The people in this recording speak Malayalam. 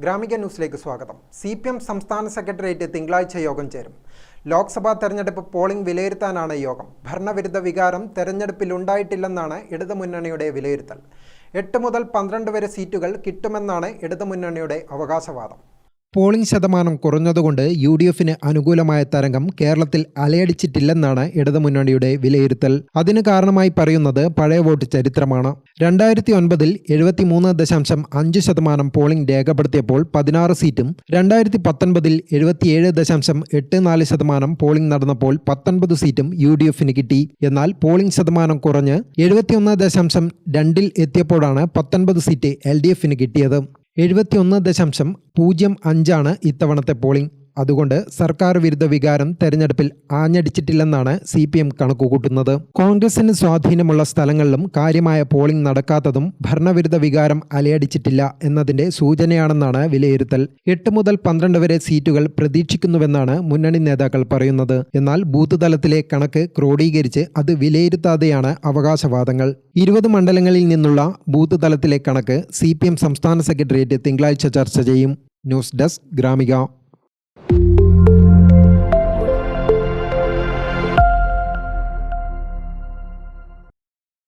ഗ്രാമിക ന്യൂസിലേക്ക് സ്വാഗതം. CPM സംസ്ഥാന സെക്രട്ടേറിയറ്റ് തിങ്കളാഴ്ച യോഗം ചേരും. ലോക്സഭാ തെരഞ്ഞെടുപ്പ് പോളിംഗ് വിലയിരുത്താനാണ് യോഗം. ഭരണവിരുദ്ധ വികാരം തെരഞ്ഞെടുപ്പിലുണ്ടായിട്ടില്ലെന്നാണ് ഇടതുമുന്നണിയുടെ വിലയിരുത്തൽ. 8 മുതൽ 12 വരെ സീറ്റുകൾ കിട്ടുമെന്നാണ് ഇടതുമുന്നണിയുടെ അവകാശവാദം. പോളിംഗ് ശതമാനം കുറഞ്ഞതുകൊണ്ട് UDFന് അനുകൂലമായ തരംഗം കേരളത്തിൽ അലയടിച്ചിട്ടില്ലെന്നാണ് ഇടതുമുന്നണിയുടെ വിലയിരുത്തൽ. അതിന് കാരണമായി പറയുന്നത് പഴയ വോട്ട് ചരിത്രമാണ്. 2009-ൽ 73.5% പോളിംഗ് രേഖപ്പെടുത്തിയപ്പോൾ 16 സീറ്റും 2019-ൽ 77.84% പോളിംഗ് നടന്നപ്പോൾ 19 സീറ്റും UDFന് കിട്ടി. എന്നാൽ പോളിംഗ് ശതമാനം കുറഞ്ഞ് 71.2-ൽ എത്തിയപ്പോഴാണ് 19 സീറ്റ് LDFന് കിട്ടിയത്. 71.05 ഇത്തവണത്തെ പോളിംഗ്. അതുകൊണ്ട് സർക്കാർ വിരുദ്ധ വികാരം തെരഞ്ഞെടുപ്പിൽ ആഞ്ഞടിച്ചിട്ടില്ലെന്നാണ് CPM കണക്കുകൂട്ടുന്നത്. കോൺഗ്രസിന് സ്വാധീനമുള്ള സ്ഥലങ്ങളിലും കാര്യമായ പോളിംഗ് നടക്കാത്തതും ഭരണവിരുദ്ധ വികാരം അലയടിച്ചിട്ടില്ല എന്നതിന്റെ സൂചനയാണെന്നാണ് വിലയിരുത്തൽ. 8 മുതൽ 12 വരെ സീറ്റുകൾ പ്രതീക്ഷിക്കുന്നുവെന്നാണ് മുന്നണി നേതാക്കൾ പറയുന്നത്. എന്നാൽ ബൂത്ത് തലത്തിലെ കണക്ക് ക്രോഡീകരിച്ച് അത് വിലയിരുത്താതെയാണ് അവകാശവാദങ്ങൾ. 20 മണ്ഡലങ്ങളിൽ നിന്നുള്ള ബൂത്ത് തലത്തിലെ കണക്ക് CPM സംസ്ഥാന സെക്രട്ടേറിയറ്റ് തിങ്കളാഴ്ച ചർച്ച ചെയ്യും. News desk Gramika.